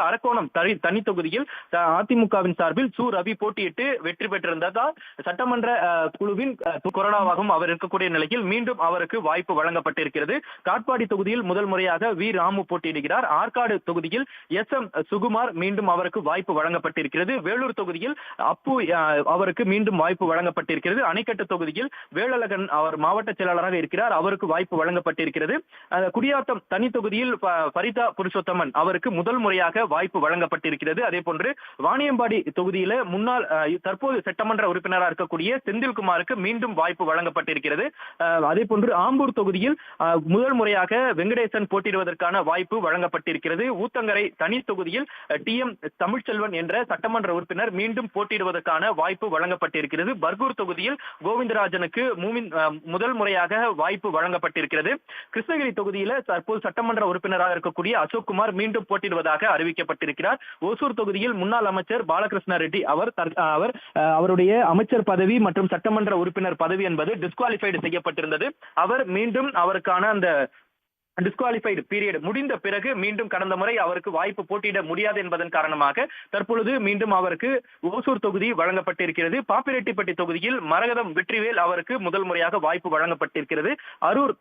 அரக்கோணம் தனி தொகுதியில் அதிமுகவின் சார்பில் சு ரவி போட்டியிட்டு வெற்றி பெற்றிருந்ததால் சட்டமன்ற குழுவின் கொறடாவாகவும் அவர் இருக்கக்கூடிய நிலையில் மீண்டும் அவருக்கு வாய்ப்பு வழங்கப்பட்டிருக்கிறது. காட்பாடி தொகுதியில் முதல் முறையாக வி ராமு போட்டியிடுகிறார். ஆற்காடு தொகுதியில் எஸ்.எம். சுகுமார் மீண்டும் அவருக்கு வாய்ப்பு வழங்கப்பட்டிருக்கிறது. வேலூர் தொகுதியில் அப்பு அவருக்கு மீண்டும் வாய்ப்பு வழங்கப்பட்டிருக்கிறது. அணைக்கட்டு தொகுதியில் வேலழகன் அவர் மாவட்ட செயலாளராக இருக்கிறார். அவருக்கு வாய்ப்பு வழங்கப்பட்டிருக்கிறது. குடியாத்தம் தனி தொகுதியில் பரிதா புருஷோத்தமன் அவருக்கு முதல் முறையாக வாய்ப்பு வழங்கப்பட்டிருக்கிறது. அதே போன்று வாணியம்பாடி தொகுதியில முன்னாள் தற்போது சட்டமன்ற உறுப்பினராக இருக்கக்கூடிய செந்தில்குமாருக்கு மீண்டும் வாய்ப்பு வழங்கப்பட்டிருக்கிறது. அதே போன்று ஆம்பூர் தொகுதியில் முதல் முறையாக வெங்கடேசன் போட்டியிடுவதற்கான வாய்ப்பு வழங்கப்பட்டிருக்கிறது. ஊத்தங்கரை தனி தொகுதியில் டி.எம். தமிழ்ச்செல்வன் என்ற சட்டமன்ற உறுப்பினர் மீண்டும் போட்டியிடுவதற்கான வாய்ப்பு வழங்கப்பட்டிருக்கிறது. பர்கூர் தொகுதியில் கோவிந்தராஜனுக்கு முதல் முறையாக வாய்ப்பு வழங்கப்பட்டிருக்கிறது. கிருஷ்ணகிரி தொகுதியில தற்போது சட்டமன்ற உறுப்பினராக இருக்கக்கூடிய அசோக்குமார் மீண்டும் போட்டியிடுவதாக அறிவிக்கப்பட்டிருக்கிறார். ஓசூர் தொகுதியில் முன்னாள் அமைச்சர் பாலகிருஷ்ண ரெட்டி அவருடைய அமைச்சர் பதவி மற்றும் சட்டமன்ற உறுப்பினர் பதவி என்பது டிஸ்குவாலிஃபைடு செய்யப்பட்டிருந்தது. அவர் மீண்டும் அவருக்கான அந்த டிஸ்குவாலிஃபைடு பீரியட் முடிந்த பிறகு மீண்டும் கடந்த முறை அவருக்கு வாய்ப்பு போட்டியிட முடியாது என்பதன் காரணமாக தற்பொழுது மீண்டும் அவருக்கு ஓசூர் தொகுதி வழங்கப்பட்டிருக்கிறது. பாப்பிரெட்டிப்பட்டி தொகுதியில் மரகதம் வெற்றிவேல் அவருக்கு முதல் முறையாக வாய்ப்பு வழங்கப்பட்டிருக்கிறது. அரூர்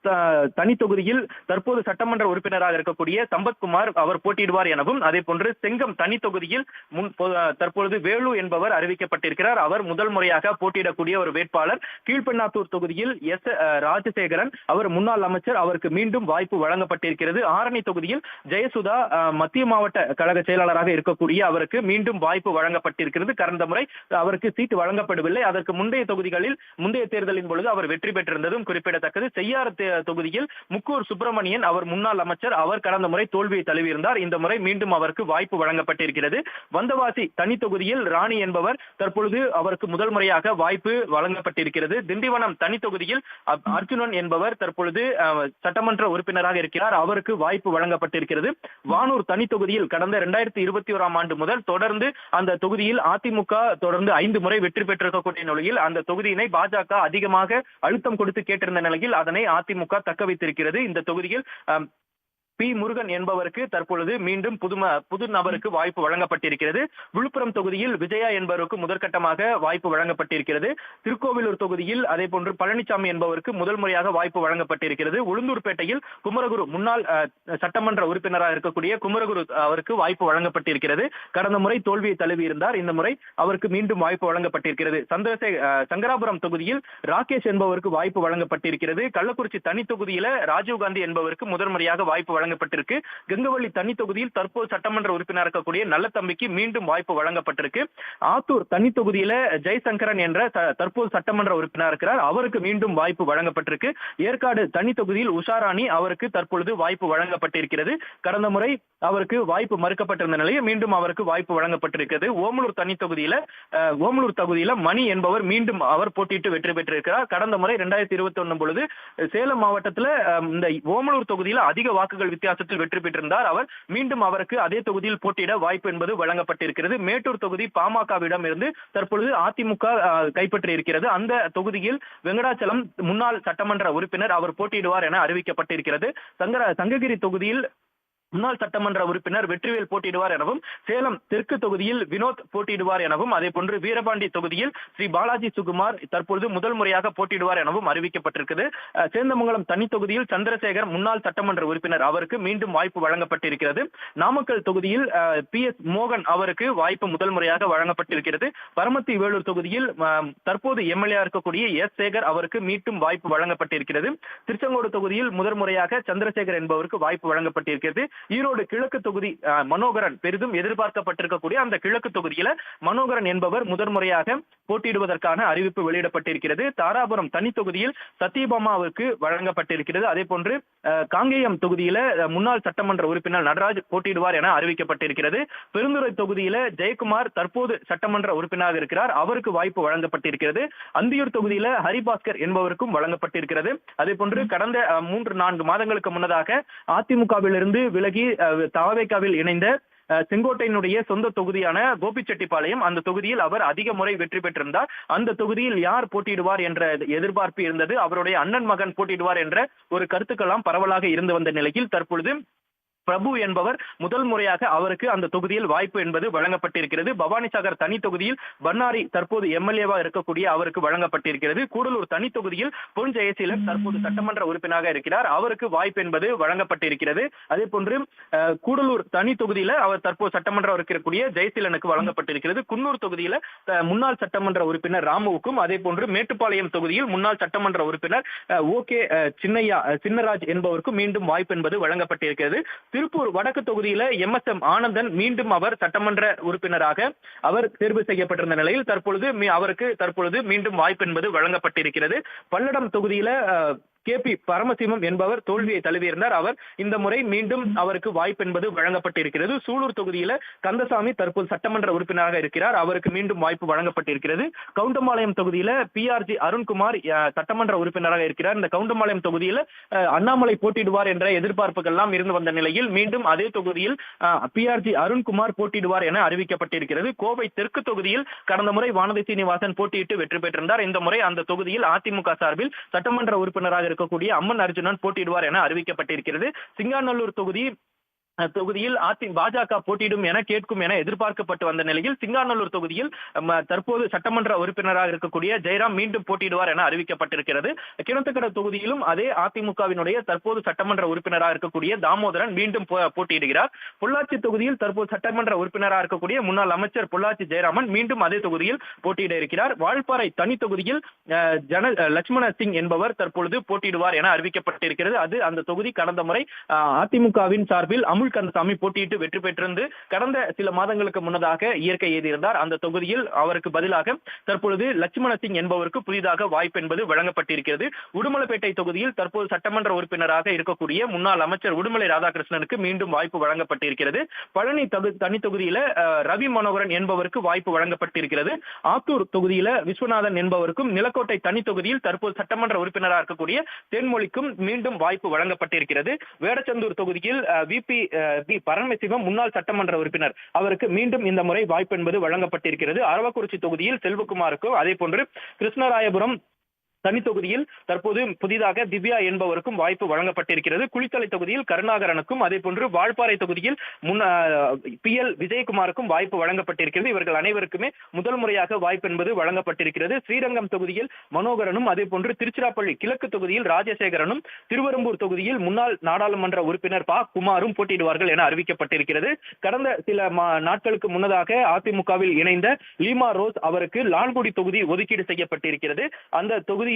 தனி தொகுதியில் தற்போது சட்டமன்ற உறுப்பினராக இருக்கக்கூடிய சம்பத்குமார் அவர் போட்டியிடுவார் எனவும், அதே போன்று செங்கம் தனி தொகுதியில் தற்பொழுது வேலு என்பவர் அறிவிக்கப்பட்டிருக்கிறார். அவர் முதல் முறையாக போட்டியிடக்கூடிய ஒரு வேட்பாளர். கீழ்பெண்ணாத்தூர் தொகுதியில் எஸ். ராஜசேகரன் அவர் முன்னாள் அமைச்சர், அவருக்கு மீண்டும் வாய்ப்பு வழங்கப்பட்டிருக்கிறது. ஆரணி தொகுதியில் ஜெயசுதா மத்திய மாவட்ட கழக செயலாளராக இருக்கக்கூடிய அவருக்கு மீண்டும் வாய்ப்பு வழங்கப்பட்டிருக்கிறது. கடந்த முறை அவருக்கு சீட்டு வழங்கப்படவில்லை. அதற்கு முந்தைய தொகுதிகளில் முந்தைய தேர்தலின் பொழுது அவர் வெற்றி பெற்றிருந்ததும் குறிப்பிடத்தக்கது. செய்யாறு தொகுதியில் முக்கூர் சுப்பிரமணியன் அவர் முன்னாள் அமைச்சர், அவர் கடந்த முறை தோல்வியை தழுவியிருந்தார். இந்த முறை மீண்டும் அவருக்கு வாய்ப்பு வழங்கப்பட்டிருக்கிறது. வந்தவாசி தனி தொகுதியில் ராணி என்பவர் தற்பொழுது அவருக்கு முதல் முறையாக வாய்ப்பு வழங்கப்பட்டிருக்கிறது. திண்டிவனம் தனி தொகுதியில் அர்ஜுனன் என்பவர் தற்பொழுது சட்டமன்ற உறுப்பினராக இருக்கிறார். அவருக்கு வாய்ப்பு வழங்கப்பட்டிருக்கிறது. வானூர் தனி தொகுதியில் கடந்த 2021 ஆண்டு முதல் தொடர்ந்து அந்த தொகுதியில் அதிமுக தொடர்ந்து 5 முறை வெற்றி பெற்றிருக்கக்கூடிய நிலையில் அந்த தொகுதியினை பாஜக அதிகமாக அழுத்தம் கொடுத்து கேட்டிருந்த நிலையில் அதனை அதிமுக தக்க வைத்திருக்கிறது. இந்த தொகுதியில் பி. முருகன் என்பவருக்கு தற்பொழுது மீண்டும் புது நபருக்கு வாய்ப்பு வழங்கப்பட்டிருக்கிறது. விழுப்புரம் தொகுதியில் விஜயா என்பவருக்கு முதற்கட்டமாக வாய்ப்பு வழங்கப்பட்டிருக்கிறது. திருக்கோவிலூர் தொகுதியில் அதே போன்று பழனிசாமி என்பவருக்கு முதல் முறையாக வாய்ப்பு வழங்கப்பட்டிருக்கிறது. உளுந்தூர்பேட்டையில் குமரகுரு முன்னாள் சட்டமன்ற உறுப்பினராக இருக்கக்கூடிய குமரகுரு அவருக்கு வாய்ப்பு வழங்கப்பட்டிருக்கிறது. கடந்த முறை தோல்வியை தழுவி இருந்தார். இந்த முறை அவருக்கு மீண்டும் வாய்ப்பு வழங்கப்பட்டிருக்கிறது. சங்கராபுரம் தொகுதியில் ராகேஷ் என்பவருக்கு வாய்ப்பு வழங்கப்பட்டிருக்கிறது. கள்ளக்குறிச்சி தனி தொகுதியில ராஜீவ்காந்தி என்பவருக்கு முதல் முறையாக வாய்ப்பு வழங்கப்பட்டிருக்கு. கங்கவள்ளி தனி தொகுதியில் தற்போது சட்டமன்ற உறுப்பினர் இருக்கக்கூடிய நல்ல தம்பிக்கு மீண்டும் வாய்ப்பு வழங்கப்பட்டிருக்கு. ஆத்தூர் தனி தொகுதியில ஜெய்சங்கரன் என்ற தற்போது சட்டமன்ற உறுப்பினர் இருக்கிறார். அவருக்கு மீண்டும் வாய்ப்பு வழங்கப்பட்டிருக்கு. ஏற்காடு தனி தொகுதியில் உஷாராணி அவருக்கு தற்பொழுது வாய்ப்பு வழங்கப்பட்டிருக்கிறது. கடந்த முறை அவருக்கு வாய்ப்பு மறுக்கப்பட்டிருந்த நிலையில் மீண்டும் அவருக்கு வாய்ப்பு வழங்கப்பட்டிருக்கிறது. ஓமலூர் தனி தொகுதியில மணி என்பவர் மீண்டும் அவர் போட்டியிட்டு வெற்றி பெற்றிருக்கிறார். கடந்த முறை 2021 பொழுது சேலம் மாவட்டத்தில் இந்த ஓமலூர் தொகுதியில் அதிக வாக்குகள் வித்தியாசத்தில் வெற்றி பெற்றிருந்தார். அவர் மீண்டும் அவருக்கு அதே தொகுதியில் போட்டியிட வாய்ப்பு என்பது வழங்கப்பட்டிருக்கிறது. மேட்டூர் தொகுதி பாமகவிடம் இருந்து தற்பொழுது அதிமுக கைப்பற்றி இருக்கிறது. அந்த தொகுதியில் வெங்கடாச்சலம் முன்னாள் சட்டமன்ற உறுப்பினர் அவர் போட்டியிடுவார் என அறிவிக்கப்பட்டிருக்கிறது. சங்ககிரி தொகுதியில் முன்னாள் சட்டமன்ற உறுப்பினர் வெற்றிவேல் போட்டியிடுவார் எனவும், சேலம் தெற்கு தொகுதியில் வினோத் போட்டியிடுவார் எனவும், அதே போன்று வீரபாண்டி தொகுதியில் ஸ்ரீ பாலாஜி சுகுமார் தற்பொழுது முதல் முறையாக போட்டியிடுவார் எனவும் அறிவிக்கப்பட்டிருக்கிறது. சேந்தமங்கலம் தனி தொகுதியில் சந்திரசேகர் முன்னாள் சட்டமன்ற உறுப்பினர் அவருக்கு மீண்டும் வாய்ப்பு வழங்கப்பட்டிருக்கிறது. நாமக்கல் தொகுதியில் PS மோகன் அவருக்கு வாய்ப்பு முதல் முறையாக வழங்கப்பட்டிருக்கிறது. பரமத்தி வேலூர் தொகுதியில் தற்போது எம்எல்ஏ இருக்கக்கூடிய எஸ். சேகர் அவருக்கு மீண்டும் வாய்ப்பு வழங்கப்பட்டிருக்கிறது. திருச்செங்கோடு தொகுதியில் முதல் முறையாக சந்திரசேகர் என்பவருக்கு வாய்ப்பு வழங்கப்பட்டிருக்கிறது. ஈரோடு கிழக்கு தொகுதி மனோகரன் பெரிதும் எதிர்பார்க்கப்பட்டிருக்கக்கூடிய அந்த கிழக்கு தொகுதியில மனோகரன் என்பவர் முதன்முறையாக போட்டியிடுவதற்கான அறிவிப்பு வெளியிடப்பட்டிருக்கிறது. தாராபுரம் தனி தொகுதியில் சத்யபாமாவுக்கு வழங்கப்பட்டிருக்கிறது. அதே போன்று காங்கேயம் தொகுதியில முன்னாள் சட்டமன்ற உறுப்பினர் நடராஜ் போட்டியிடுவார் என அறிவிக்கப்பட்டிருக்கிறது. பெருந்துறை தொகுதியில ஜெயக்குமார் தற்போது சட்டமன்ற உறுப்பினராக இருக்கிறார். அவருக்கு வாய்ப்பு வழங்கப்பட்டிருக்கிறது. அந்தியூர் தொகுதியில ஹரிபாஸ்கர் என்பவருக்கும் வழங்கப்பட்டிருக்கிறது. அதே போன்று கடந்த 3-4 மாதங்களுக்கு முன்னதாக அதிமுகவிலிருந்து விலகி தவேகாவில் இணைந்த செங்கோட்டையினுடைய சொந்த தொகுதியான கோபிச்செட்டிப்பாளையம், அந்த தொகுதியில் அவர் அதிக முறை வெற்றி பெற்றிருந்தார். அந்த தொகுதியில் யார் போட்டியிடுவார் என்ற எதிர்பார்ப்பு இருந்தது. அவருடைய அண்ணன் மகன் போட்டியிடுவார் என்ற ஒரு கருத்துக்கெல்லாம் பரவலாக இருந்து வந்த நிலையில் தற்பொழுது பிரபு என்பவர் முதல் முறையாக அவருக்கு அந்த தொகுதியில் வாய்ப்பு என்பது வழங்கப்பட்டிருக்கிறது. பவானிசாகர் தனி தொகுதியில் பன்னாரி தற்போது எம்எல்ஏவா இருக்கக்கூடிய அவருக்கு வழங்கப்பட்டிருக்கிறது. கூடலூர் தனி தொகுதியில் பொன் ஜெயசீலன் தற்போது சட்டமன்ற உறுப்பினராக இருக்கிறார். அவருக்கு வாய்ப்பு என்பது வழங்கப்பட்டிருக்கிறது. அதே போன்று கூடலூர் தனி தொகுதியில அவர் தற்போது சட்டமன்ற இருக்கக்கூடிய ஜெயசீலனுக்கு வழங்கப்பட்டிருக்கிறது. குன்னூர் தொகுதியில முன்னாள் சட்டமன்ற உறுப்பினர் ராமுவுக்கும், அதே போன்று மேட்டுப்பாளையம் தொகுதியில் முன்னாள் சட்டமன்ற உறுப்பினர் ஓகே சின்னராஜ் என்பவருக்கும் மீண்டும் வாய்ப்பு என்பது வழங்கப்பட்டிருக்கிறது. திருப்பூர் வடக்கு தொகுதியில எம் ஆனந்தன் மீண்டும் அவர் சட்டமன்ற உறுப்பினராக அவர் தேர்வு செய்யப்பட்டிருந்த நிலையில் அவருக்கு மீண்டும் வாய்ப்பு என்பது வழங்கப்பட்டிருக்கிறது. பல்லடம் தொகுதியில KP பரமசிவம் என்பவர் தோல்வியை தழுவியிருந்தார். அவர் இந்த முறை மீண்டும் அவருக்கு வாய்ப்பு என்பது வழங்கப்பட்டிருக்கிறது. சூலூர் தொகுதியில கந்தசாமி தற்போது சட்டமன்ற உறுப்பினராக இருக்கிறார். அவருக்கு மீண்டும் வாய்ப்பு வழங்கப்பட்டிருக்கிறது. கவுண்டம்பாளையம் தொகுதியில PRG அருண்குமார் சட்டமன்ற உறுப்பினராக இருக்கிறார். இந்த கவுண்டம்பாளையம் தொகுதியில அண்ணாமலை போட்டியிடுவார் என்ற எதிர்பார்ப்புகள் எல்லாம் இருந்து வந்த நிலையில் மீண்டும் அதே தொகுதியில் PRG அருண்குமார் போட்டியிடுவார் என அறிவிக்கப்பட்டிருக்கிறது. கோவை தெற்கு தொகுதியில் கடந்த முறை வானதி சீனிவாசன் போட்டியிட்டு வெற்றி பெற்றிருந்தார். இந்த முறை அந்த தொகுதியில் அதிமுக சார்பில் சட்டமன்ற உறுப்பினராக இருக்கக்கூடிய அம்மன் அர்ஜுனன் போட்டியிடுவார் என அறிவிக்கப்பட்டிருக்கிறது. சிங்காநல்லூர் தொகுதியில் பாஜக போட்டியிடும் என கேட்கும் என எதிர்பார்க்கப்பட்டு வந்த நிலையில் சிங்காநல்லூர் தொகுதியில் தற்போது சட்டமன்ற உறுப்பினராக இருக்கக்கூடிய ஜெயராம் மீண்டும் போட்டியிடுவார் என அறிவிக்கப்பட்டிருக்கிறது. கிணத்துக்கடை தொகுதியிலும் அதே அதிமுகவினுடைய தற்போது சட்டமன்ற உறுப்பினராக இருக்கக்கூடிய தாமோதரன் மீண்டும் போட்டியிடுகிறார். பொள்ளாச்சி தொகுதியில் தற்போது சட்டமன்ற உறுப்பினராக இருக்கக்கூடிய முன்னாள் அமைச்சர் பொள்ளாச்சி ஜெயராமன் மீண்டும் அதே தொகுதியில் போட்டியிட இருக்கிறார். வால்பாறை தனி தொகுதியில் லட்சுமண சிங் என்பவர் தற்பொழுது போட்டியிடுவார் என அறிவிக்கப்பட்டிருக்கிறது. அது அந்த தொகுதி கடந்த முறை அதிமுகவின் சார்பில் கந்தசாமி போட்டியிட்டு வெற்றி பெற்றிருந்து கடந்த சில மாதங்களுக்கு முன்னதாக இயற்கை எய்தியிருந்தார். அந்த தொகுதியில் அவருக்கு பதிலாக தற்பொழுது லட்சுமண சிங் என்பவருக்கு புதிதாக வாய்ப்பு என்பது வழங்கப்பட்டிருக்கிறது. உடுமலைப்பேட்டை தொகுதியில் தற்போது சட்டமன்ற உறுப்பினராக இருக்கக்கூடிய முன்னாள் அமைச்சர் உடுமலை ராதாகிருஷ்ணனுக்கு மீண்டும் வாய்ப்பு வழங்கப்பட்டிருக்கிறது. பழனி தனி தொகுதியில ரவி மனோகரன் என்பவருக்கு வாய்ப்பு வழங்கப்பட்டிருக்கிறது. ஆத்தூர் தொகுதியில விஸ்வநாதன் என்பவருக்கும், நிலக்கோட்டை தனி தொகுதியில் தற்போது சட்டமன்ற உறுப்பினராக இருக்கக்கூடிய தேன்மொழிக்கும் மீண்டும் வாய்ப்பு வழங்கப்பட்டிருக்கிறது. வேடச்சந்தூர் தொகுதியில் பரமசிவம் முன்னாள் சட்டமன்ற உறுப்பினர் அவருக்கு மீண்டும் இந்த முறை வாய்ப்பு என்பது வழங்கப்பட்டிருக்கிறது. அரவக்குறிச்சி தொகுதியில் செல்வகுமாருக்கும், அதே போன்று கிருஷ்ணராயபுரம் தனி தொகுதியில் தற்போது புதிதாக திவ்யா என்பவருக்கும் வாய்ப்பு வழங்கப்பட்டிருக்கிறது. குளித்தலை தொகுதியில் கருணாகரனுக்கும், அதே போன்று வால்பாறை தொகுதியில் PL விஜயகுமாருக்கும் வாய்ப்பு வழங்கப்பட்டிருக்கிறது. இவர்கள் அனைவருக்குமே முதல் முறையாக வாய்ப்பு என்பது வழங்கப்பட்டிருக்கிறது. ஸ்ரீரங்கம் தொகுதியில் மனோகரனும், அதே போன்று திருச்சிராப்பள்ளி கிழக்கு தொகுதியில் ராஜசேகரனும், திருவெரும்பூர் தொகுதியில் முன்னாள் நாடாளுமன்ற உறுப்பினர் குமாரும் போட்டியிடுவார்கள் என அறிவிக்கப்பட்டிருக்கிறது. கடந்த சில நாட்களுக்கு முன்னதாக அதிமுகவில் இணைந்த லீமா ரோஸ் அவருக்கு லால்குடி தொகுதி ஒதுக்கீடு செய்யப்பட்டிருக்கிறது. அந்த தொகுதி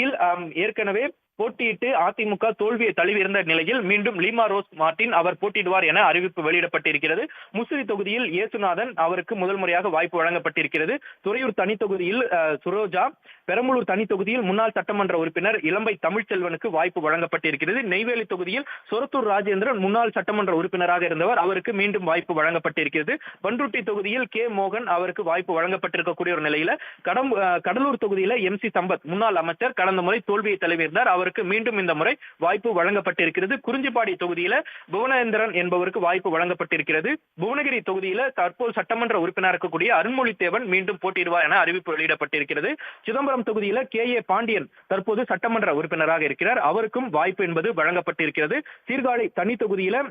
ஏற்கனவே போட்டியிட்டு அதிமுக தோல்வியை தழுவியிருந்த நிலையில் மீண்டும் லீமா ரோஸ் மார்டின் அவர் போட்டியிடுவார் என அறிவிப்பு வெளியிடப்பட்டிருக்கிறது. முசிறி தொகுதியில் இயேசுநாதன் அவருக்கு முதல் முறையாக வாய்ப்பு வழங்கப்பட்டிருக்கிறது. துறையூர் தனி தொகுதியில் சுரோஜா, பெரம்பலூர் தனி தொகுதியில் முன்னாள் சட்டமன்ற உறுப்பினர் இளம்பை தமிழ்ச்செல்வனுக்கு வாய்ப்பு வழங்கப்பட்டிருக்கிறது. நெய்வேலி தொகுதியில் சொரத்தூர் ராஜேந்திரன் முன்னாள் சட்டமன்ற உறுப்பினராக இருந்தவர், அவருக்கு மீண்டும் வாய்ப்பு வழங்கப்பட்டிருக்கிறது. பண்ருட்டி தொகுதியில் K மோகன் அவருக்கு வாய்ப்பு வழங்கப்பட்டிருக்கக்கூடிய ஒரு நிலையில கடலூர் தொகுதியில MC சம்பத் முன்னாள் அமைச்சர் கடந்த முறை தோல்வியை தழுவியிருந்தார், அவருக்கு மீண்டும் இந்த முறை வாய்ப்பு வழங்கப்பட்டிருக்கிறது. குறிஞ்சிப்பாடி தொகுதியில புவனேந்திரன் என்பவருக்கு வாய்ப்பு வழங்கப்பட்டிருக்கிறது. புவனகிரி தொகுதியில தற்போது சட்டமன்ற உறுப்பினர் இருக்கக்கூடிய அருண்மொழித்தேவன் மீண்டும் போட்டியிடுவார் என அறிவிப்பு வெளியிடப்பட்டிருக்கிறது. சிதம்பரம் தொகுதியில KA பாண்டியன் தற்போது சட்டமன்ற உறுப்பினராக இருக்கிறார், அவருக்கும் வாய்ப்பு என்பது வழங்கப்பட்டிருக்கிறது. சீர்காழி தனி தொகுதியில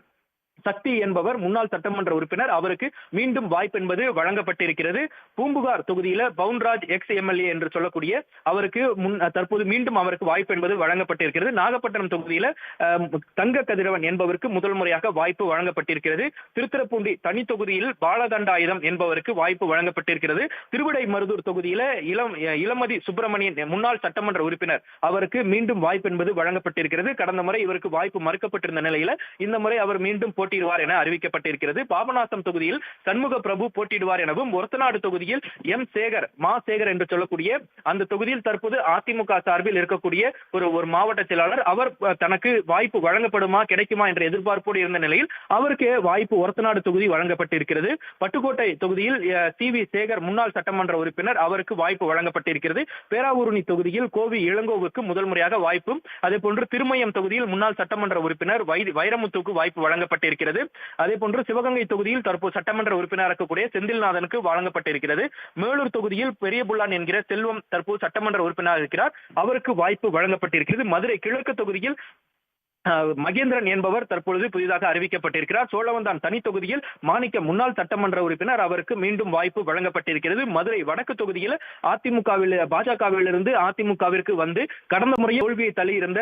சக்தி என்பவர் முன்னாள் சட்டமன்ற உறுப்பினர், அவருக்கு மீண்டும் வாய்ப்பு என்பது வழங்கப்பட்டிருக்கிறது. பூம்புகார் தொகுதியில பவுன்ராஜ் XMLA என்று சொல்லக்கூடிய அவருக்கு தற்போது மீண்டும் அவருக்கு வாய்ப்பு என்பது வழங்கப்பட்டிருக்கிறது. நாகப்பட்டினம் தொகுதியில தங்க கதிரவன் என்பவருக்கு முதல் முறையாக வாய்ப்பு வழங்கப்பட்டிருக்கிறது. திருத்துறைப்பூண்டி தனி தொகுதியில் பாலதண்டாயுதம் என்பவருக்கு வாய்ப்பு வழங்கப்பட்டிருக்கிறது. திருவிடைமருதூர் தொகுதியில இளமதி சுப்பிரமணியன் முன்னாள் சட்டமன்ற உறுப்பினர் அவருக்கு மீண்டும் வாய்ப்பு என்பது வழங்கப்பட்டிருக்கிறது. கடந்த முறை இவருக்கு வாய்ப்பு மறுக்கப்பட்டிருந்த நிலையில இந்த முறை அவர் மீண்டும் போட்டியிடுவார் என அறிவிக்கப்பட்டிருக்கிறது. பாபநாசம் தொகுதியில் சண்முக பிரபு போட்டியிடுவார் எனவும், ஒரத்தநாடு தொகுதியில் சேகர் என்று சொல்லக்கூடிய அந்த தொகுதியில் தற்போது அதிமுக சார்பில் இருக்கக்கூடிய ஒரு மாவட்ட செயலாளர், அவர் தனக்கு வாய்ப்பு வழங்கப்படுமா கிடைக்குமா என்ற எதிர்பார்ப்போடு இருந்த நிலையில் அவருக்கு வாய்ப்பு ஒரத்தநாடு தொகுதி வழங்கப்பட்டிருக்கிறது. பட்டுக்கோட்டை தொகுதியில் CV சேகர் முன்னாள் சட்டமன்ற உறுப்பினர், அவருக்கு வாய்ப்பு வழங்கப்பட்டிருக்கிறது. பேராவூரணி தொகுதியில் கோவி இளங்கோவுக்கு முதல் முறையாக வாய்ப்பும், அதே போன்று திருமயம் தொகுதியில் முன்னாள் சட்டமன்ற உறுப்பினர் வைரமுத்துக்கு வாய்ப்பு வழங்கப்பட்டிருக்கிறது. அதே போன்று சிவகங்கை தொகுதியில் தற்போது சட்டமன்ற உறுப்பினர் இருக்கக்கூடிய செந்தில்நாதனுக்கு வழங்கப்பட்டிருக்கிறது. மேலூர் தொகுதியில் பெரியபுல்லான் என்கிற செல்வம் தற்போது சட்டமன்ற உறுப்பினர் இருக்கிறார், அவருக்கு வாய்ப்பு வழங்கப்பட்டிருக்கிறது. மதுரை கிழக்கு தொகுதியில் மகேந்திரன் என்பவர் தற்பொழுது புதிதாக அறிவிக்கப்பட்டிருக்கிறார். சோழவந்தான் தனி தொகுதியில் மாணிக்க முன்னாள் சட்டமன்ற உறுப்பினர், அவருக்கு மீண்டும் வாய்ப்பு வழங்கப்பட்டிருக்கிறது. மதுரை வடக்கு தொகுதியில் பாஜகவிலிருந்து அதிமுகவிற்கு வந்து கடந்த முறையில் தோல்வியை தள்ளி இருந்த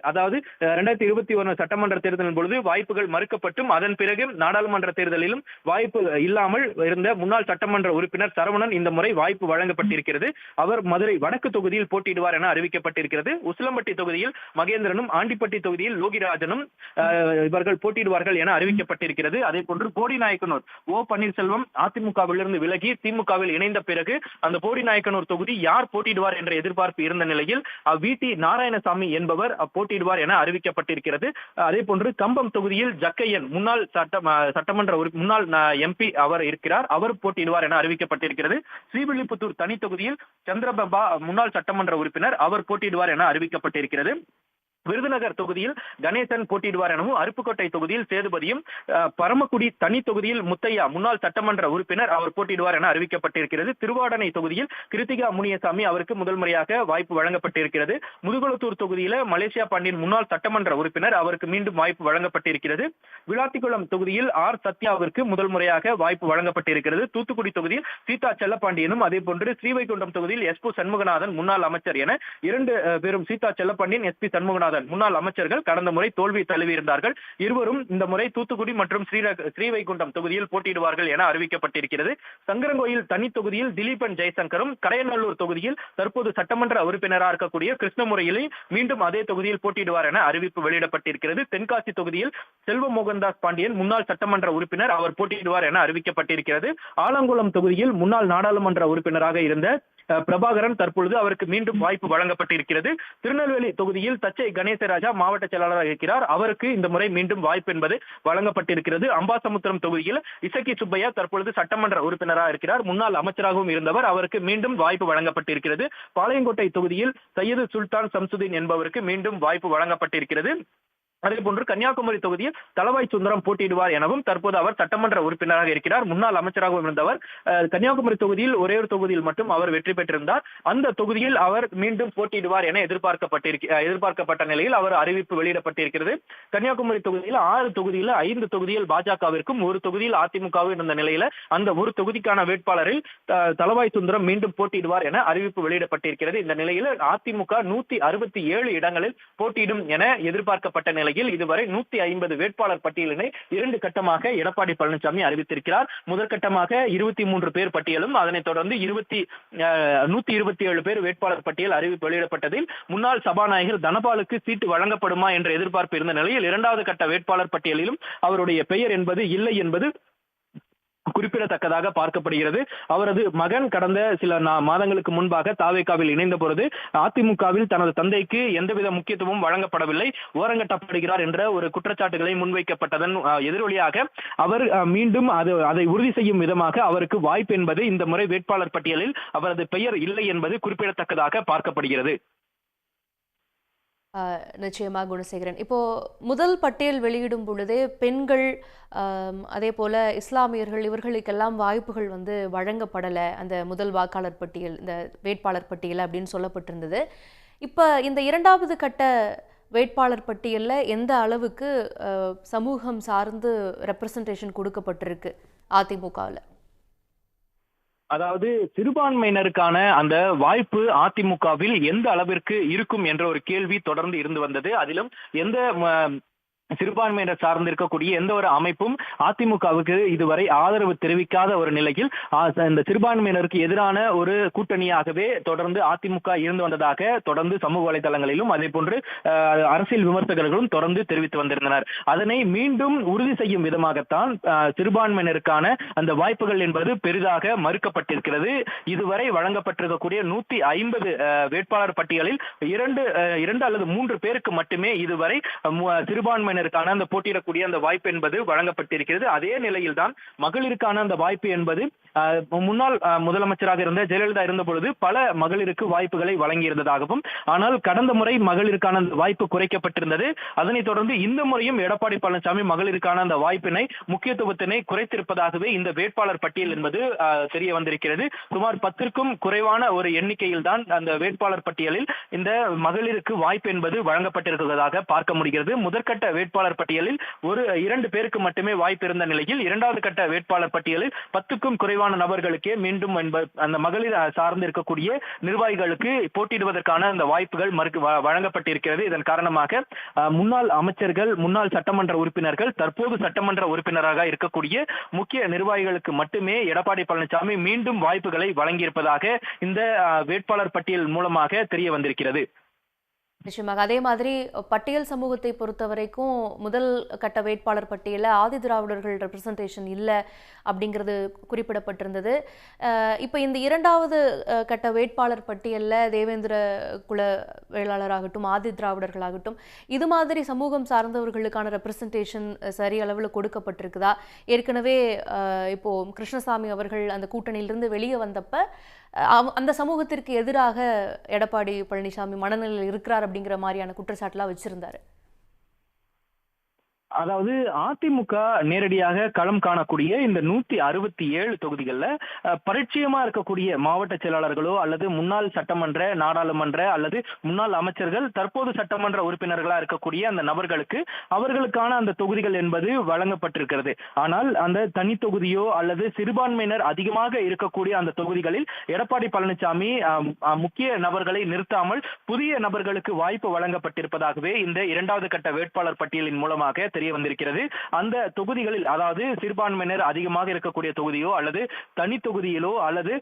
அதாவது 2021 சட்டமன்ற தேர்தலின் பொழுது வாய்ப்புகள் மறுக்கப்பட்டும் அதன் பிறகு நாடாளுமன்ற தேர்தலிலும் வாய்ப்பு இல்லாமல் இருந்த முன்னாள் சட்டமன்ற உறுப்பினர் சரவணன் இந்த முறை வாய்ப்பு வழங்கப்பட்டிருக்கிறது. அவர் மதுரை வடக்கு தொகுதியில் போட்டியிடுவார் என அறிவிக்கப்பட்டிருக்கிறது. உசிலம்பட்டி தொகுதியில் மகேந்திரனும், ஆண்டிப்பட்டி தொகுதியில் லோகிராஜனும் இவர்கள் போட்டியிடுவார்கள் என அறிவிக்கப்பட்டிருக்கிறது. அதே போன்று போடிநாயக்கனூர் ஓ பன்னீர்செல்வம் அதிமுகவிலிருந்து விலகி திமுகவில் இணைந்த பிறகு அந்த போடிநாயக்கனூர் தொகுதி யார் போட்டியிடுவார் என்ற எதிர்பார்ப்பு இருந்த நிலையில் வி.டி. நாராயணசாமி என்பவர் போட்டியிடுவார் என அறிவிக்கப்பட்டிருக்கிறது. அதே போன்று கம்பம் தொகுதியில் ஜக்கையன் முன்னாள் சட்டமன்ற முன்னாள் எம்பி அவர் இருக்கிறார், அவர் போட்டியிடுவார் என அறிவிக்கப்பட்டிருக்கிறது. ஸ்ரீவில்லிபுத்தூர் தனி தொகுதியில் சந்திரபாபா முன்னாள் சட்டமன்ற உறுப்பினர், அவர் போட்டியிடுவார் என அறிவிக்கப்பட்டிருக்கிறது. விருதுநகர் தொகுதியில் கணேசன் போட்டியிடுவார் எனவும், அருப்புக்கோட்டை தொகுதியில் சேதுபதியும், பரமக்குடி தனி தொகுதியில் முத்தையா முன்னாள் சட்டமன்ற உறுப்பினர், அவர் போட்டியிடுவார் என அறிவிக்கப்பட்டிருக்கிறது. திருவாடனை தொகுதியில் கிருத்திகா முனியசாமி, அவருக்கு முதல் முறையாக வாய்ப்பு வழங்கப்பட்டிருக்கிறது. முதுகுளத்தூர் தொகுதியில் மலேசியா பாண்டியன் முன்னாள் சட்டமன்ற உறுப்பினர், அவருக்கு மீண்டும் வாய்ப்பு வழங்கப்பட்டிருக்கிறது. விளாத்திக்குளம் தொகுதியில் ஆர் சத்யாவிற்கு முதல் முறையாக வாய்ப்பு வழங்கப்பட்டிருக்கிறது. தூத்துக்குடி தொகுதியில் சீதா செல்லப்பாண்டியனும், அதே போன்று ஸ்ரீவைகுண்டம் தொகுதியில் எஸ். பி. சண்முகநாதன் முன்னாள் அமைச்சர் என இரண்டு பேரும், சீதா செல்லப்பாண்டியன், எஸ். பி. சண்முகநாதன் முன்னாள் அமைச்சர்கள் கடந்த முறை தோல்வி தழுவியிருந்தார்கள். இருவரும் இந்த முறை தூத்துக்குடி மற்றும் ஸ்ரீவைகுண்டம் தொகுதியில் போட்டியிடுவார்கள் என அறிவிக்கப்பட்டிருக்கிறது. சங்கரங்கோயில் தனி தொகுதியில் திலீபன் ஜெயசங்கரும், கடையநல்லூர் தொகுதியில் தற்போது சட்டமன்ற உறுப்பினராக இருக்கக்கூடிய கிருஷ்ணமுரையிலே மீண்டும் அதே தொகுதியில் போட்டியிடுவார் என அறிவிப்பு வெளியிடப்பட்டிருக்கிறது. தென்காசி தொகுதியில் செல்வ மோகன்தாஸ் பாண்டியன் முன்னாள் சட்டமன்ற உறுப்பினர், அவர் போட்டியிடுவார் என அறிவிக்கப்பட்டிருக்கிறது. ஆலங்குளம் தொகுதியில் முன்னாள் நாடாளுமன்ற உறுப்பினராக இருந்த பிரபாகரன், தற்பொழுது அவருக்கு மீண்டும் வாய்ப்பு வழங்கப்பட்டிருக்கிறது. திருநெல்வேலி தொகுதியில் தச்சை கணேசராஜா மாவட்ட செயலாளராக இருக்கிறார், அவருக்கு இந்த முறை மீண்டும் வாய்ப்பு என்பது வழங்கப்பட்டிருக்கிறது. அம்பாசமுத்திரம் தொகுதியில் இசக்கி சுப்பையா தற்பொழுது சட்டமன்ற உறுப்பினராக இருக்கிறார், முன்னாள் அமைச்சராகவும் இருந்தவர், அவருக்கு மீண்டும் வாய்ப்பு வழங்கப்பட்டிருக்கிறது. பாளையங்கோட்டை தொகுதியில் சையது சுல்தான் சம்சுதீன் என்பவருக்கு மீண்டும் வாய்ப்பு வழங்கப்பட்டிருக்கிறது. அதே போன்று கன்னியாகுமரி தொகுதியில் தளவாய் சுந்தரம் போட்டியிடுவார் எனவும், தற்போது அவர் சட்டமன்ற உறுப்பினராக இருக்கிறார், முன்னாள் அமைச்சராகவும் இருந்தவர். கன்னியாகுமரி தொகுதியில் ஒரே ஒரு தொகுதியில் மட்டும் அவர் வெற்றி பெற்றிருந்தார். அந்த தொகுதியில் அவர் மீண்டும் போட்டியிடுவார் என எதிர்பார்க்கப்பட்ட நிலையில் அவர் அறிவிப்பு வெளியிடப்பட்டிருக்கிறது. கன்னியாகுமரி தொகுதியில் 6 தொகுதியில் 5 தொகுதியில் பாஜகவிற்கும், ஒரு தொகுதியில் அதிமுகவும் இருந்த நிலையில அந்த ஒரு தொகுதிக்கான வேட்பாளரில் தளவாய் சுந்தரம் மீண்டும் போட்டியிடுவார் என அறிவிப்பு வெளியிடப்பட்டிருக்கிறது. இந்த நிலையில் அதிமுக 167 இடங்களில் போட்டியிடும் என எதிர்பார்க்கப்பட்ட நிலையில் இதுவரை 150 வேட்பாளர் பட்டியலினை 2 கட்டமாக எடப்பாடி பழனிசாமி அறிவித்திருக்கிறார். முதற்கட்டமாக 23 பேர் பட்டியலும், அதனைத் தொடர்ந்து 127 பேர் வேட்பாளர் பட்டியல் அறிவிப்பு வெளியிடப்பட்டதில் முன்னாள் சபாநாயகர் தனபாலுக்கு சீட்டு வழங்கப்படுமா என்ற எதிர்பார்ப்பு இருந்த நிலையில் 2வது கட்ட வேட்பாளர் பட்டியலிலும் அவருடைய பெயர் என்பது இல்லை என்பது குறிப்பிடத்தக்கதாக பார்க்கப்படுகிறது. அவரது மகன் கடந்த சில மாதங்களுக்கு முன்பாக தாவேகாவில் இணைந்த பொழுது அதிமுகவில் தனது தந்தைக்கு எந்தவித முக்கியத்துவமும் வழங்கப்படவில்லை, ஓரங்கட்டப்படுகிறார் என்ற ஒரு குற்றச்சாட்டுகளை முன்வைக்கப்பட்டதன் எதிரொலியாக அவர் மீண்டும் அதை உறுதி செய்யும் விதமாக அவருக்கு வாய்ப்பு என்பது இந்த முறை வேட்பாளர் பட்டியலில் அவரது பெயர் இல்லை என்பது குறிப்பிடத்தக்கதாக பார்க்கப்படுகிறது. நிச்சயமா குணசேகரன், இப்போ முதல் பட்டியல் வெளியிடும் பொழுதே பெண்கள், அதே போல இஸ்லாமியர்கள், இவர்களுக்கெல்லாம் வாய்ப்புகள் வந்து வழங்கப்படலை அந்த முதல் வாக்காளர் பட்டியல், இந்த வேட்பாளர் பட்டியல் அப்படின்னு சொல்லப்பட்டிருந்தது. இப்போ இந்த 2வது கட்ட வேட்பாளர் பட்டியலில் எந்த அளவுக்கு சமூகம் சார்ந்து ரெப்ரசன்டேஷன் கொடுக்கப்பட்டிருக்கு அதிமுகவில்? அதாவது சிறுபான்மையினருக்கான அந்த வாய்ப்பு அதிமுகவில் எந்த அளவிற்கு இருக்கும் என்ற ஒரு கேள்வி தொடர்ந்து இருந்து வந்தது. அதிலும் எந்த சிறுபான்மையினர் சார்ந்து இருக்கக்கூடிய எந்த ஒரு அமைப்பும் அதிமுகவுக்கு இதுவரை ஆதரவு தெரிவிக்காத ஒரு நிலையில் இந்த சிறுபான்மையினருக்கு எதிரான ஒரு கூட்டணியாகவே தொடர்ந்து அதிமுக இருந்து வந்ததாக தொடர்ந்து சமூக வலைதளங்களிலும் அதே போன்று அரசியல் விமர்சகர்களும் தொடர்ந்து தெரிவித்து வந்திருந்தனர். அதனை மீண்டும் உறுதி செய்யும் விதமாகத்தான் சிறுபான்மையினருக்கான அந்த வாய்ப்புகள் என்பது பெரிதாக மறுக்கப்பட்டிருக்கிறது. இதுவரை வழங்கப்பட்டிருக்கக்கூடிய 150 வேட்பாளர் பட்டியலில் 2 அல்லது 3 பேருக்கு மட்டுமே இதுவரை சிறுபான்மை அந்த போட்டியிடக்கூடிய அந்த வாய்ப்பு என்பது வழங்கப்பட்டிருக்கிறது. அதே நிலையில் தான் மகளிருக்கான அந்த வாய்ப்பு என்பது முன்னாள் முதலமைச்சராக இருந்த ஜெயலலிதா இருந்த பொழுது பல மகளிருக்கு வாய்ப்புகளை வழங்கியிருந்ததாகவும், ஆனால் கடந்த முறை மகளிருக்கான அந்த வாய்ப்பு குறைக்கப்பட்டிருந்தது. அதனைத் தொடர்ந்து இந்த முறையும் எடப்பாடி பழனிசாமி மகளிருக்கான அந்த வாய்ப்பினை முக்கியத்துவத்தினை குறைத்திருப்பதாகவே இந்த வேட்பாளர் பட்டியல் என்பது தெரிய வந்திருக்கிறது. சுமார் 10க்கும் குறைவான ஒரு எண்ணிக்கையில் தான் அந்த வேட்பாளர் பட்டியலில் இந்த மகளிருக்கு வாய்ப்பு என்பது வழங்கப்பட்டிருக்கிறதாக பார்க்க முடிகிறது. முதற்கட்ட வேட்பாளர் பட்டியலில் 2 பேருக்கு மட்டுமே வாய்ப்பு இருந்த நிலையில், இரண்டாவது கட்ட வேட்பாளர் பட்டியலில் 10க்கும் குறைவான நபர்களுக்கே மீண்டும் அந்த மகளிர் சார்ந்து இருக்கக்கூடிய நிர்வாகிகளுக்கு போட்டியிடுவதற்கான அந்த வாய்ப்புகள் வழங்கப்பட்டிருக்கிறது. இதன் காரணமாக முன்னாள் அமைச்சர்கள், முன்னாள் சட்டமன்ற உறுப்பினர்கள், தற்போது சட்டமன்ற உறுப்பினராக இருக்கக்கூடிய முக்கிய நிர்வாகிகளுக்கு மட்டுமே எடப்பாடி பழனிசாமி மீண்டும் வாய்ப்புகளை வழங்கியிருப்பதாக இந்த வேட்பாளர் பட்டியல் மூலமாக தெரிய வந்திருக்கிறது. நிச்சயமாக. அதே மாதிரி பட்டியல் சமூகத்தை பொறுத்த வரைக்கும் முதல் கட்ட வேட்பாளர் பட்டியலில் ஆதி திராவிடர்கள் ரெப்ரசன்டேஷன் இல்லை அப்படிங்கிறது குறிப்பிடப்பட்டிருந்தது. இப்போ இந்த இரண்டாவது கட்ட வேட்பாளர் பட்டியலில் தேவேந்திர குல வேளாளராகட்டும், ஆதி திராவிடர்களாகட்டும், இது மாதிரி சமூகம் சார்ந்தவர்களுக்கான ரெப்ரசன்டேஷன் சரி அளவில் கொடுக்கப்பட்டிருக்குதா? ஏற்கனவே இப்போ கிருஷ்ணசாமி அவர்கள் அந்த கூட்டணியிலிருந்து வெளியே வந்தப்ப அந்த சமூகத்திற்கு எதிராக எடப்பாடி பழனிசாமி மனநிலையில் இருக்கிறார் அப்படிங்கிற மாதிரியான குற்றச்சாட்டுலாம் வச்சிருந்தாரு. அதாவது அதிமுக நேரடியாக களம் காணக்கூடிய இந்த 167 தொகுதிகள்ல பரிச்சயமா இருக்கக்கூடிய மாவட்ட செயலாளர்களோ அல்லது முன்னாள் சட்டமன்ற, நாடாளுமன்ற அல்லது முன்னாள் அமைச்சர்கள், தற்போது சட்டமன்ற உறுப்பினர்களா இருக்கக்கூடிய அந்த நபர்களுக்கு அவர்களுக்கான அந்த தொகுதிகள் என்பது வழங்கப்பட்டிருக்கிறது. ஆனால் அந்த தனி தொகுதியோ அல்லது சிறுபான்மையினர் அதிகமாக இருக்கக்கூடிய அந்த தொகுதிகளில் எடப்பாடி பழனிசாமி முக்கிய நபர்களை நிறுத்தாமல் புதிய நபர்களுக்கு வாய்ப்பு வழங்கப்பட்டிருப்பதாகவே இந்த இரண்டாவது கட்ட வேட்பாளர் பட்டியலின் மூலமாக தெரிய வந்திருக்கிறது. அந்த தொகுதிகளில், அதாவது சிறுபான்மையினர் அதிகமாக இருக்கக்கூடிய தொகுதியோ அல்லது தனி தொகுதியிலோ அல்லது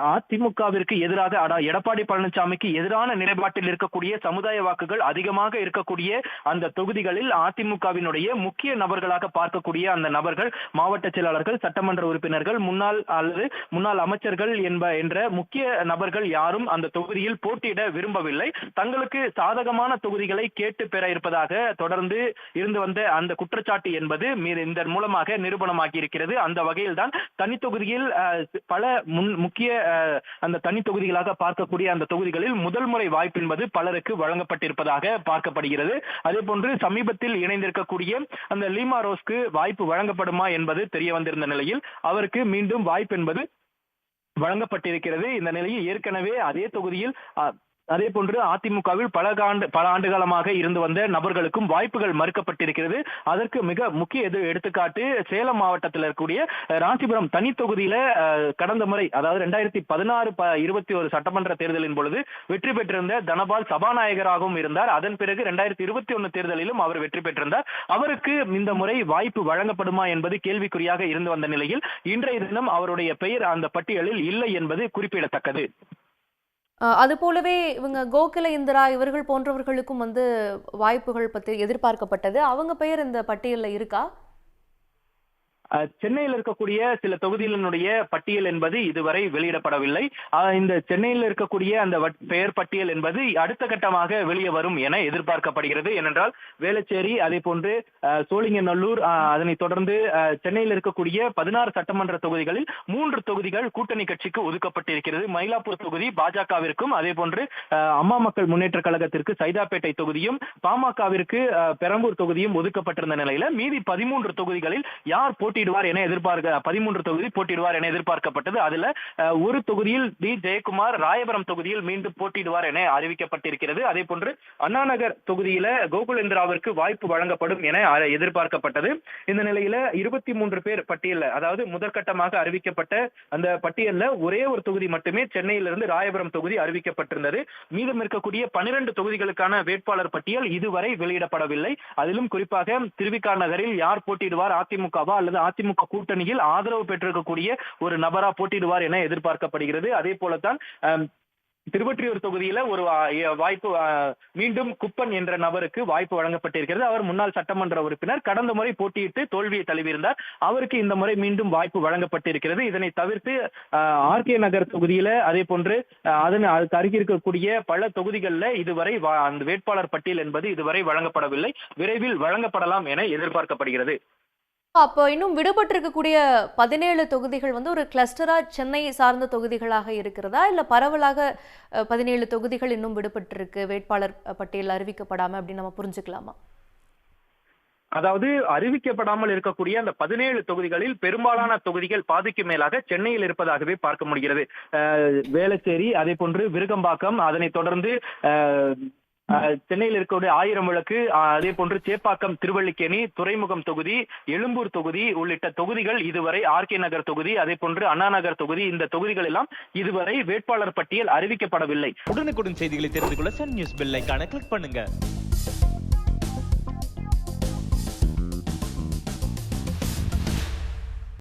அதிமுகவிற்கு எதிராக எடப்பாடி பழனிசாமிக்கு எதிரான நிலைப்பாட்டில் இருக்கக்கூடிய சமுதாய வாக்குகள் அதிகமாக இருக்கக்கூடிய அந்த தொகுதிகளில் அதிமுகவினுடைய முக்கிய நபர்களாக பார்க்கக்கூடிய அந்த நபர்கள், மாவட்ட செயலாளர்கள், சட்டமன்ற உறுப்பினர்கள், முன்னாள் அல்லது முன்னாள் அமைச்சர்கள் என்ற முக்கிய நபர்கள் யாரும் அந்த தொகுதியில் போட்டியிட விரும்பவில்லை. தங்களுக்கு சாதகமான தொகுதிகளை கேட்டு பெற இருப்பதாக தொடர்ந்து இருந்து வந்த அந்த குற்றச்சாட்டு என்பது இதன் மூலமாக நிரூபணமாகி இருக்கிறது. அந்த வகையில் தான் தனி தொகுதியில் பல முக்கிய அந்த தனி தொகுதிகளாக பார்க்கக்கூடிய அந்த தொகுதிகளில் முதல் முறை வாய்ப்பு என்பது பலருக்கு வழங்கப்பட்டிருப்பதாக பார்க்கப்படுகிறது. அதே போன்று சமீபத்தில் இணைந்திருக்கக்கூடிய அந்த லீமா ரோஸ்க்கு வாய்ப்பு வழங்கப்படுமா என்பது தெரிய வந்திருந்த நிலையில் அவருக்கு மீண்டும் வாய்ப்பு என்பது வழங்கப்பட்டிருக்கிறது. இந்த நிலையில் ஏற்கனவே அதே தொகுதியில் அதே போன்று அதிமுகவில் பல ஆண்டுகாலமாக இருந்து வந்த நபர்களுக்கும் வாய்ப்புகள் மறுக்கப்பட்டிருக்கிறது. அதற்கு மிக முக்கிய எடுத்துக்காட்டு சேலம் மாவட்டத்தில் இருக்கக்கூடிய ராசிபுரம் தனி தொகுதியில கடந்த முறை, அதாவது 2016-21 சட்டமன்ற தேர்தலின் பொழுது வெற்றி பெற்றிருந்த தனபால் சபாநாயகராகவும் இருந்தார். அதன் பிறகு 2021 தேர்தலிலும் அவர் வெற்றி பெற்றிருந்தார். அவருக்கு இந்த முறை வாய்ப்பு வழங்கப்படுமா என்பது கேள்விக்குறியாக இருந்து வந்த நிலையில் இன்றைய தினம் அவருடைய பெயர் அந்த பட்டியலில் இல்லை என்பது குறிப்பிடத்தக்கது. அது போலவே இவங்க கோகுல இந்திரா இவர்கள் போன்றவர்களுக்கும் வாய்ப்புகள் பற்றி எதிர்பார்க்கப்பட்டது. அவங்க பெயர் இந்த பட்டியலில் இருக்கா? சென்னையில் இருக்கக்கூடிய சில தொகுதிகளினுடைய பட்டியல் என்பது இதுவரை வெளியிடப்படவில்லை. இந்த சென்னையில் இருக்கக்கூடிய அந்த பெயர் பட்டியல் என்பது அடுத்த கட்டமாக வெளியே வரும் என எதிர்பார்க்கப்படுகிறது. ஏனென்றால் வேளச்சேரி, அதே போன்று சோழிங்கநல்லூர், அதனைத் தொடர்ந்து சென்னையில் இருக்கக்கூடிய 16 சட்டமன்ற தொகுதிகளில் 3 தொகுதிகள் கூட்டணி கட்சிக்கு ஒதுக்கப்பட்டிருக்கிறது. மயிலாப்பூர் தொகுதி பாஜகவிற்கும், அதே போன்று அம்மா மக்கள் முன்னேற்ற கழகத்திற்கு சைதாப்பேட்டை தொகுதியும், பாமகவிற்கு பெரம்பூர் தொகுதியும் ஒதுக்கப்பட்டிருந்த நிலையில மீதி 13 தொகுதிகளில் யார் போட்டியிடுவார் என 13 தொகுதி போட்டியிடுவார் என எதிர்பார்க்கப்பட்டது. அதுல ஒரு தொகுதியில் டி ஜெயக்குமார் ராயபுரம் தொகுதியில் மீண்டும் போட்டியிடுவார் என அறிவிக்கப்பட்டிருக்கிறது. அதே போன்று அண்ணாநகர் தொகுதியில கோகுலேந்திராவிற்கு வாய்ப்பு வழங்கப்படும் என எதிர்பார்க்கப்பட்டது. இந்த நிலையில 23 பேர் பட்டியல், அதாவது முதற்கட்டமாக அறிவிக்கப்பட்ட அந்த பட்டியல்ல ஒரே ஒரு தொகுதி மட்டுமே சென்னையிலிருந்து ராயபுரம் தொகுதி அறிவிக்கப்பட்டிருந்தது. மீதம் இருக்கக்கூடிய 12 தொகுதிகளுக்கான வேட்பாளர் பட்டியல் இதுவரை வெளியிடப்படவில்லை. அதிலும் குறிப்பாக திருவிக நகரில் யார் போட்டியிடுவார், அதிமுகவா அல்லது அதிமுக கூட்டணியில் ஆதரவு பெற்றிருக்கக்கூடிய ஒரு நபரா போட்டியிடுவார் என எதிர்பார்க்கப்படுகிறது. அதே போலத்தான் திருவொற்றியூர் தொகுதியில ஒரு வாய்ப்பு, மீண்டும் குப்பன் என்ற நபருக்கு வாய்ப்பு வழங்கப்பட்டிருக்கிறது. அவர் முன்னாள் சட்டமன்ற உறுப்பினர், கடந்த முறை போட்டியிட்டு தோல்வியை தழுவியிருந்தார். அவருக்கு இந்த முறை மீண்டும் வாய்ப்பு வழங்கப்பட்டிருக்கிறது. இதனை தவிர்த்து ஆர்கே நகர் தொகுதியில, அதே போன்று அதுக்கு அருகே இருக்கக்கூடிய பல தொகுதிகளில் இதுவரை அந்த வேட்பாளர் பட்டியல் என்பது இதுவரை வழங்கப்படவில்லை. விரைவில் வழங்கப்படலாம் என எதிர்பார்க்கப்படுகிறது. அப்போ இன்னும் விடுபட்டிருக்கக்கூடிய 17 தொகுதிகள் வந்து ஒரு கிளஸ்டரா சென்னை சார்ந்த தொகுதிகளாக இருக்கிறதா, இல்ல பரவலாக 17 தொகுதிகள் இன்னும் விடுபட்டிருக்கு வேட்பாளர் பட்டியல் அறிவிக்கப்படாம அப்படின்னு நம்ம புரிஞ்சுக்கலாமா? அதாவது அறிவிக்கப்படாமல் இருக்கக்கூடிய அந்த 17 தொகுதிகளில் பெரும்பாலான தொகுதிகள் பாதிக்கு மேலாக சென்னையில் இருப்பதாகவே பார்க்க முடிகிறது. வேளச்சேரி, அதே போன்று விருகம்பாக்கம், அதனைத் தொடர்ந்து சென்னையில் இருக்கக்கூடிய 1000 விளக்கு, அதே போன்று சேப்பாக்கம், திருவல்லிக்கேணி, துறைமுகம் தொகுதி, எழும்பூர் தொகுதி உள்ளிட்ட தொகுதிகள் இதுவரை, ஆர்கே நகர் தொகுதி, அதே போன்று அண்ணா நகர் தொகுதி, இந்த தொகுதிகள் எல்லாம் இதுவரை வேட்பாளர் பட்டியல் அறிவிக்கப்படவில்லை. உடனுக்குடன் செய்திகளை தெரிந்து கொள்ள சன் நியூஸ் பெல் ஐகானை கிளிக் பண்ணுங்க.